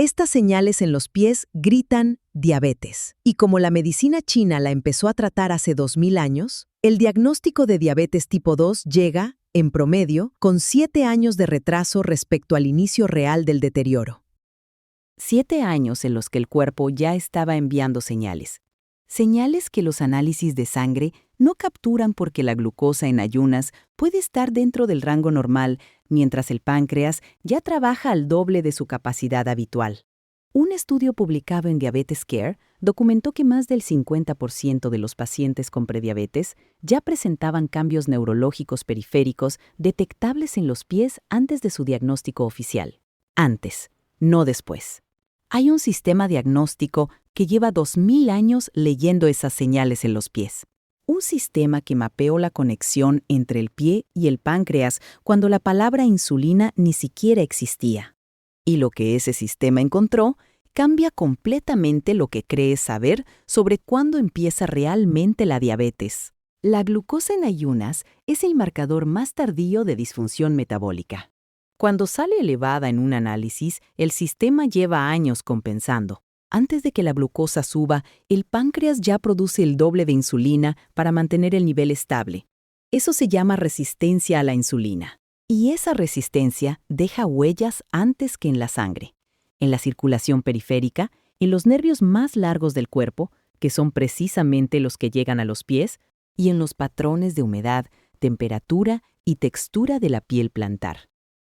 Estas señales en los pies gritan diabetes. Y como la medicina china la empezó a tratar hace 2000 años, el diagnóstico de diabetes tipo 2 llega, en promedio, con 7 años de retraso respecto al inicio real del deterioro. 7 años en los que el cuerpo ya estaba enviando señales. Señales que los análisis de sangre no capturan porque la glucosa en ayunas puede estar dentro del rango normal, mientras el páncreas ya trabaja al doble de su capacidad habitual. Un estudio publicado en Diabetes Care documentó que más del 50% de los pacientes con prediabetes ya presentaban cambios neurológicos periféricos detectables en los pies antes de su diagnóstico oficial. Antes, no después. Hay un sistema diagnóstico que lleva 2000 años leyendo esas señales en los pies. Un sistema que mapeó la conexión entre el pie y el páncreas cuando la palabra insulina ni siquiera existía. Y lo que ese sistema encontró cambia completamente lo que crees saber sobre cuándo empieza realmente la diabetes. La glucosa en ayunas es el marcador más tardío de disfunción metabólica. Cuando sale elevada en un análisis, el sistema lleva años compensando. Antes de que la glucosa suba, el páncreas ya produce el doble de insulina para mantener el nivel estable. Eso se llama resistencia a la insulina. Y esa resistencia deja huellas antes que en la sangre, en la circulación periférica, en los nervios más largos del cuerpo, que son precisamente los que llegan a los pies, y en los patrones de humedad, temperatura y textura de la piel plantar.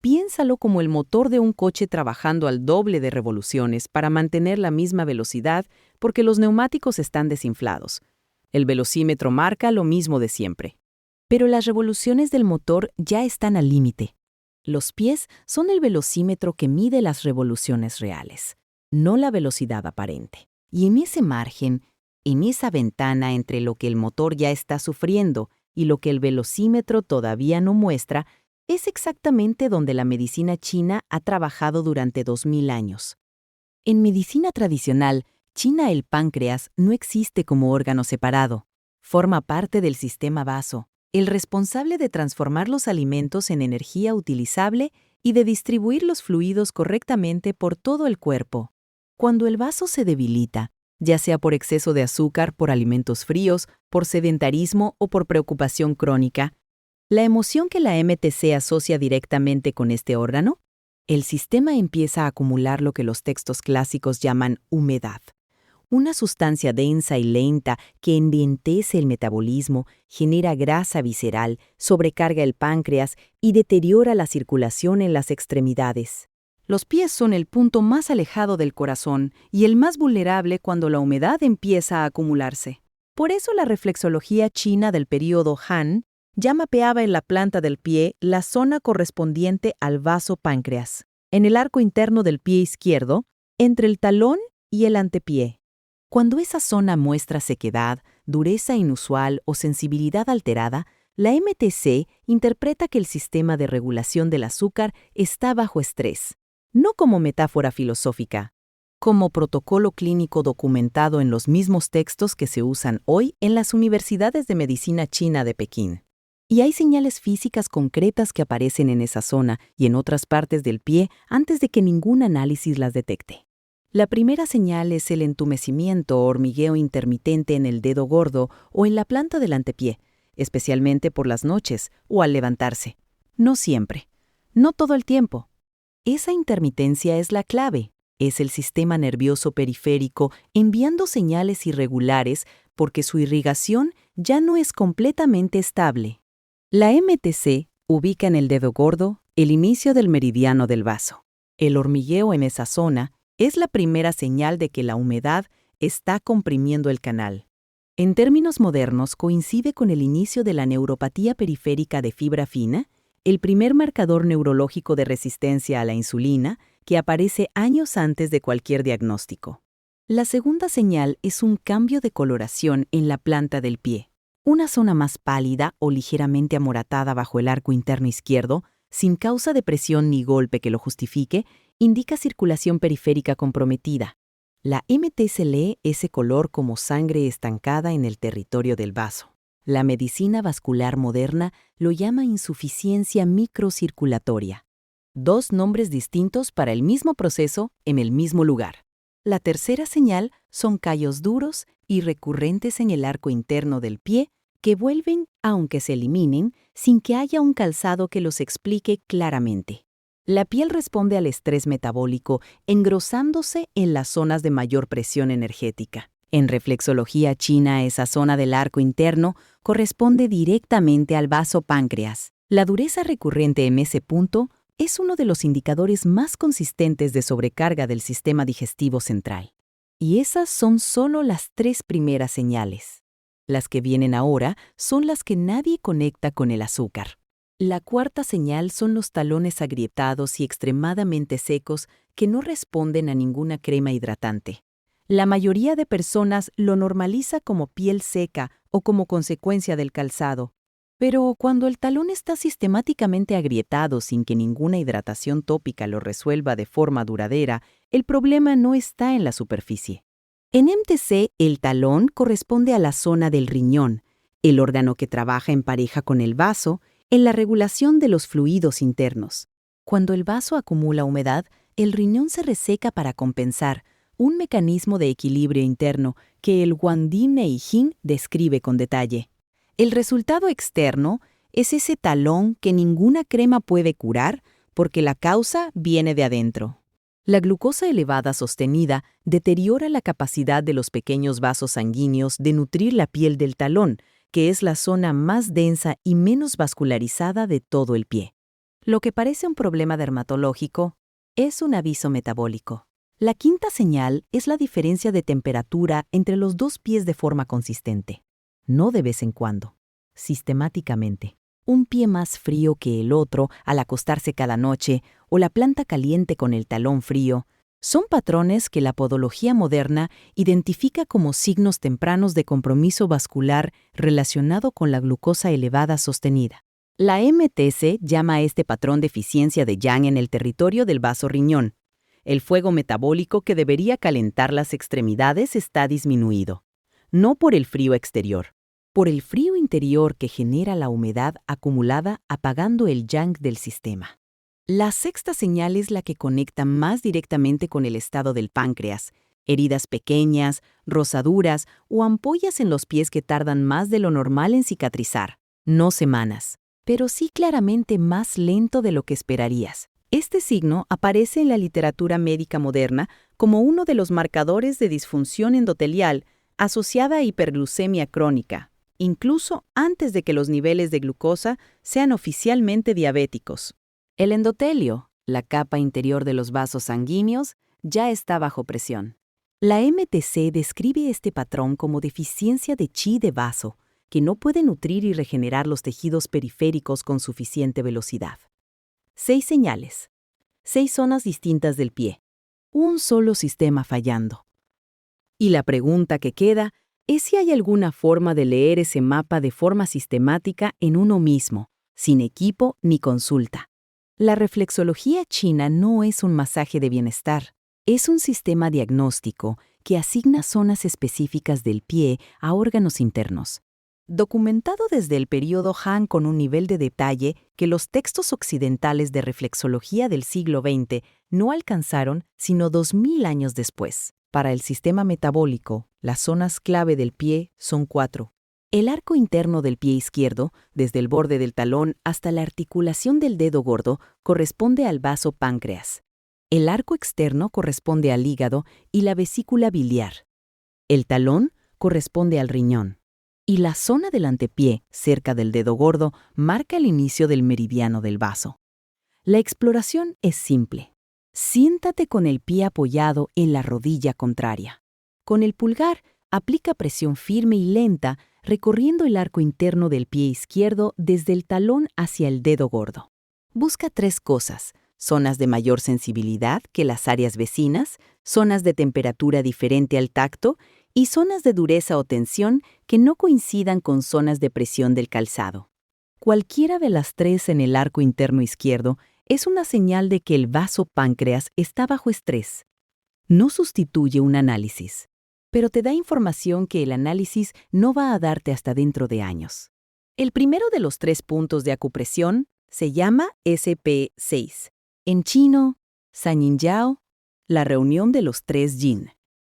Piénsalo como el motor de un coche trabajando al doble de revoluciones para mantener la misma velocidad porque los neumáticos están desinflados. El velocímetro marca lo mismo de siempre. Pero las revoluciones del motor ya están al límite. Los pies son el velocímetro que mide las revoluciones reales, no la velocidad aparente. Y en ese margen, en esa ventana entre lo que el motor ya está sufriendo y lo que el velocímetro todavía no muestra, es exactamente donde la medicina china ha trabajado durante 2000 años. En medicina tradicional, china el páncreas no existe como órgano separado. Forma parte del sistema vaso, el responsable de transformar los alimentos en energía utilizable y de distribuir los fluidos correctamente por todo el cuerpo. Cuando el vaso se debilita, ya sea por exceso de azúcar, por alimentos fríos, por sedentarismo o por preocupación crónica, la emoción que la MTC asocia directamente con este órgano, el sistema empieza a acumular lo que los textos clásicos llaman humedad, una sustancia densa y lenta que enlentece el metabolismo, genera grasa visceral, sobrecarga el páncreas y deteriora la circulación en las extremidades. Los pies son el punto más alejado del corazón y el más vulnerable cuando la humedad empieza a acumularse. Por eso la reflexología china del período Han ya mapeaba en la planta del pie la zona correspondiente al vaso páncreas, en el arco interno del pie izquierdo, entre el talón y el antepié. Cuando esa zona muestra sequedad, dureza inusual o sensibilidad alterada, la MTC interpreta que el sistema de regulación del azúcar está bajo estrés, no como metáfora filosófica, como protocolo clínico documentado en los mismos textos que se usan hoy en las universidades de medicina china de Pekín. Y hay señales físicas concretas que aparecen en esa zona y en otras partes del pie antes de que ningún análisis las detecte. La primera señal es el entumecimiento o hormigueo intermitente en el dedo gordo o en la planta del antepié, especialmente por las noches o al levantarse. No siempre, no todo el tiempo. Esa intermitencia es la clave. Es el sistema nervioso periférico enviando señales irregulares porque su irrigación ya no es completamente estable. La MTC ubica en el dedo gordo el inicio del meridiano del vaso. El hormigueo en esa zona es la primera señal de que la humedad está comprimiendo el canal. En términos modernos, coincide con el inicio de la neuropatía periférica de fibra fina, el primer marcador neurológico de resistencia a la insulina que aparece años antes de cualquier diagnóstico. La segunda señal es un cambio de coloración en la planta del pie. Una zona más pálida o ligeramente amoratada bajo el arco interno izquierdo, sin causa de presión ni golpe que lo justifique, indica circulación periférica comprometida. La MTC lee ese color como sangre estancada en el territorio del vaso. La medicina vascular moderna lo llama insuficiencia microcirculatoria. 2 nombres distintos para el mismo proceso en el mismo lugar. La tercera señal son callos duros y recurrentes en el arco interno del pie que vuelven, aunque se eliminen, sin que haya un calzado que los explique claramente. La piel responde al estrés metabólico engrosándose en las zonas de mayor presión energética. En reflexología china, esa zona del arco interno corresponde directamente al vaso páncreas. La dureza recurrente en ese punto es uno de los indicadores más consistentes de sobrecarga del sistema digestivo central. Y esas son solo las 3 primeras señales. Las que vienen ahora son las que nadie conecta con el azúcar. La cuarta señal son los talones agrietados y extremadamente secos que no responden a ninguna crema hidratante. La mayoría de personas lo normaliza como piel seca o como consecuencia del calzado. Pero cuando el talón está sistemáticamente agrietado sin que ninguna hidratación tópica lo resuelva de forma duradera, el problema no está en la superficie. En MTC, el talón corresponde a la zona del riñón, el órgano que trabaja en pareja con el vaso, en la regulación de los fluidos internos. Cuando el vaso acumula humedad, el riñón se reseca para compensar, un mecanismo de equilibrio interno que el Wang-Di Neijing describe con detalle. El resultado externo es ese talón que ninguna crema puede curar porque la causa viene de adentro. La glucosa elevada sostenida deteriora la capacidad de los pequeños vasos sanguíneos de nutrir la piel del talón, que es la zona más densa y menos vascularizada de todo el pie. Lo que parece un problema dermatológico es un aviso metabólico. La quinta señal es la diferencia de temperatura entre los 2 pies de forma consistente. No de vez en cuando, sistemáticamente. Un pie más frío que el otro al acostarse cada noche o la planta caliente con el talón frío son patrones que la podología moderna identifica como signos tempranos de compromiso vascular relacionado con la glucosa elevada sostenida. La MTC llama a este patrón deficiencia de Yang en el territorio del vaso riñón. El fuego metabólico que debería calentar las extremidades está disminuido, no por el frío exterior, por el frío interior que genera la humedad acumulada apagando el Yang del sistema. La sexta señal es la que conecta más directamente con el estado del páncreas, heridas pequeñas, rosaduras o ampollas en los pies que tardan más de lo normal en cicatrizar, no semanas, pero sí claramente más lento de lo que esperarías. Este signo aparece en la literatura médica moderna como uno de los marcadores de disfunción endotelial asociada a hiperglucemia crónica, incluso antes de que los niveles de glucosa sean oficialmente diabéticos. El endotelio, la capa interior de los vasos sanguíneos, ya está bajo presión. La MTC describe este patrón como deficiencia de chi de vaso, que no puede nutrir y regenerar los tejidos periféricos con suficiente velocidad. 6 señales, 6 zonas distintas del pie, un solo sistema fallando. Y la pregunta que queda es si hay alguna forma de leer ese mapa de forma sistemática en uno mismo, sin equipo ni consulta. La reflexología china no es un masaje de bienestar, es un sistema diagnóstico que asigna zonas específicas del pie a órganos internos. Documentado desde el período Han con un nivel de detalle que los textos occidentales de reflexología del siglo XX no alcanzaron sino 2000 años después. Para el sistema metabólico, las zonas clave del pie son 4. El arco interno del pie izquierdo, desde el borde del talón hasta la articulación del dedo gordo, corresponde al vaso páncreas. El arco externo corresponde al hígado y la vesícula biliar. El talón corresponde al riñón. Y la zona del antepié, cerca del dedo gordo, marca el inicio del meridiano del vaso. La exploración es simple. Siéntate con el pie apoyado en la rodilla contraria. Con el pulgar, aplica presión firme y lenta, recorriendo el arco interno del pie izquierdo desde el talón hacia el dedo gordo. Busca 3 cosas: zonas de mayor sensibilidad que las áreas vecinas, zonas de temperatura diferente al tacto y zonas de dureza o tensión que no coincidan con zonas de presión del calzado. Cualquiera de las 3 en el arco interno izquierdo es una señal de que el vaso páncreas está bajo estrés. No sustituye un análisis, pero te da información que el análisis no va a darte hasta dentro de años. El primero de los 3 puntos de acupresión se llama SP6. En chino, Sanyinyao, la reunión de los 3 yin.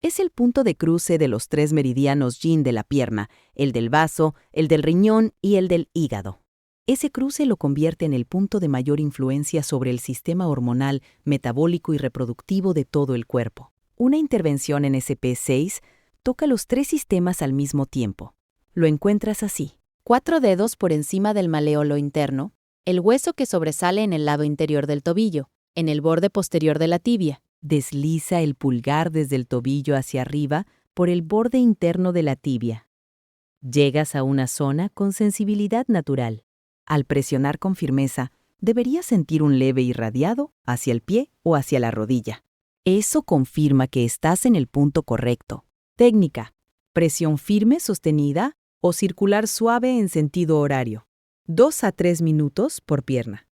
Es el punto de cruce de los 3 meridianos yin de la pierna, el del vaso, el del riñón y el del hígado. Ese cruce lo convierte en el punto de mayor influencia sobre el sistema hormonal, metabólico y reproductivo de todo el cuerpo. Una intervención en SP6 toca los 3 sistemas al mismo tiempo. Lo encuentras así: 4 dedos por encima del maléolo interno, el hueso que sobresale en el lado interior del tobillo, en el borde posterior de la tibia. Desliza el pulgar desde el tobillo hacia arriba por el borde interno de la tibia. Llegas a una zona con sensibilidad natural. Al presionar con firmeza, deberías sentir un leve irradiado hacia el pie o hacia la rodilla. Eso confirma que estás en el punto correcto. Técnica: presión firme sostenida o circular suave en sentido horario. 2 a 3 minutos por pierna.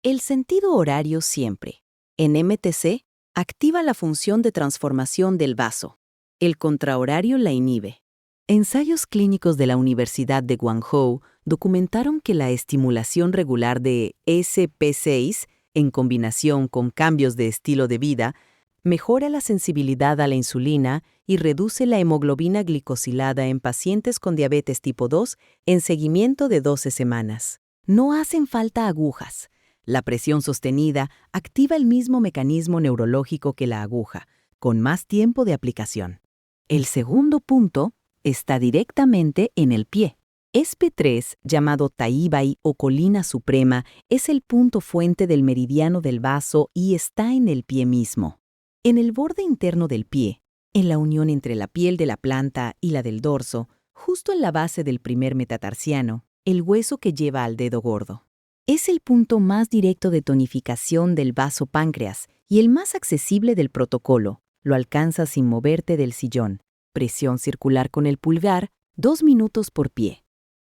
El sentido horario siempre, en MTC, activa la función de transformación del vaso. El contrahorario la inhibe. Ensayos clínicos de la Universidad de Guangzhou documentaron que la estimulación regular de SP6, en combinación con cambios de estilo de vida, mejora la sensibilidad a la insulina y reduce la hemoglobina glicosilada en pacientes con diabetes tipo 2 en seguimiento de 12 semanas. No hacen falta agujas. La presión sostenida activa el mismo mecanismo neurológico que la aguja, con más tiempo de aplicación. El segundo punto está directamente en el pie. SP3, llamado Taibai o colina suprema, es el punto fuente del meridiano del vaso y está en el pie mismo. En el borde interno del pie, en la unión entre la piel de la planta y la del dorso, justo en la base del primer metatarsiano, el hueso que lleva al dedo gordo. Es el punto más directo de tonificación del vaso páncreas y el más accesible del protocolo. Lo alcanzas sin moverte del sillón. Presión circular con el pulgar, 2 minutos por pie.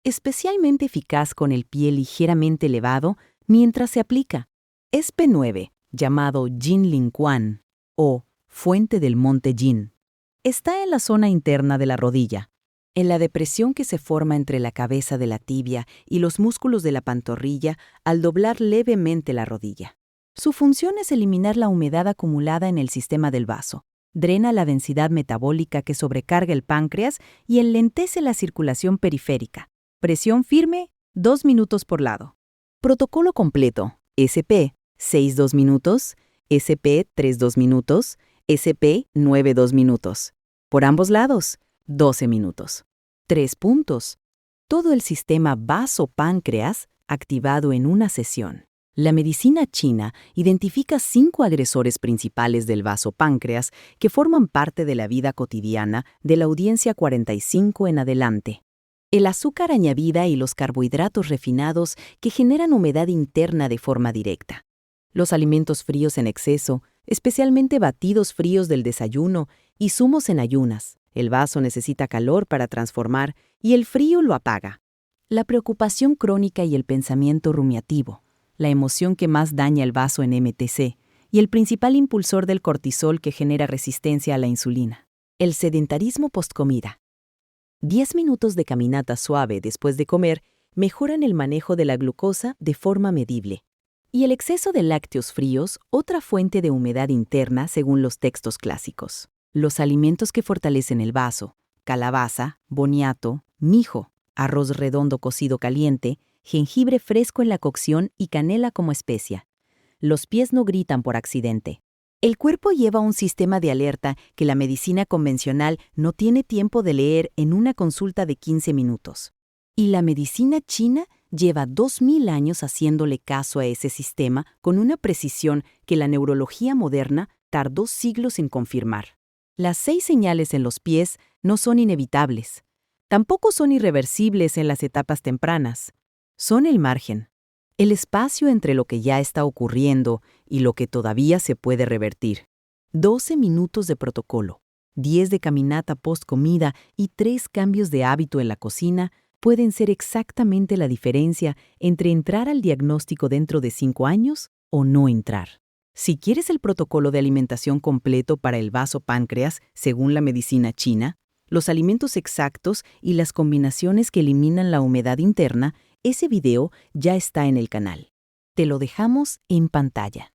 Especialmente eficaz con el pie ligeramente elevado mientras se aplica. SP9, llamado Jin Lingquan o fuente del monte Jin, está en la zona interna de la rodilla, en la depresión que se forma entre la cabeza de la tibia y los músculos de la pantorrilla al doblar levemente la rodilla. Su función es eliminar la humedad acumulada en el sistema del vaso, drena la densidad metabólica que sobrecarga el páncreas y enlentece la circulación periférica. Presión firme, 2 minutos por lado. Protocolo completo: SP, 6-2 minutos, SP, 3-2 minutos, SP, 9-2 minutos. Por ambos lados, 12 minutos. 3 puntos. Todo el sistema vaso-páncreas activado en una sesión. La medicina china identifica 5 agresores principales del vaso-páncreas que forman parte de la vida cotidiana de la audiencia 45 en adelante. El azúcar añadida y los carbohidratos refinados que generan humedad interna de forma directa. Los alimentos fríos en exceso, especialmente batidos fríos del desayuno y zumos en ayunas. El vaso necesita calor para transformar y el frío lo apaga. La preocupación crónica y el pensamiento rumiativo, la emoción que más daña el vaso en MTC y el principal impulsor del cortisol que genera resistencia a la insulina. El sedentarismo postcomida. 10 minutos de caminata suave después de comer mejoran el manejo de la glucosa de forma medible. Y el exceso de lácteos fríos, otra fuente de humedad interna según los textos clásicos. Los alimentos que fortalecen el vaso: calabaza, boniato, mijo, arroz redondo cocido caliente, jengibre fresco en la cocción y canela como especia. Los pies no gritan por accidente. El cuerpo lleva un sistema de alerta que la medicina convencional no tiene tiempo de leer en una consulta de 15 minutos. Y la medicina china lleva 2000 años haciéndole caso a ese sistema con una precisión que la neurología moderna tardó siglos en confirmar. Las 6 señales en los pies no son inevitables. Tampoco son irreversibles en las etapas tempranas. Son el margen, el espacio entre lo que ya está ocurriendo y lo que todavía se puede revertir. 12 minutos de protocolo, 10 de caminata post-comida y 3 cambios de hábito en la cocina pueden ser exactamente la diferencia entre entrar al diagnóstico dentro de 5 años o no entrar. Si quieres el protocolo de alimentación completo para el vaso-páncreas según la medicina china, los alimentos exactos y las combinaciones que eliminan la humedad interna, ese video ya está en el canal. Te lo dejamos en pantalla.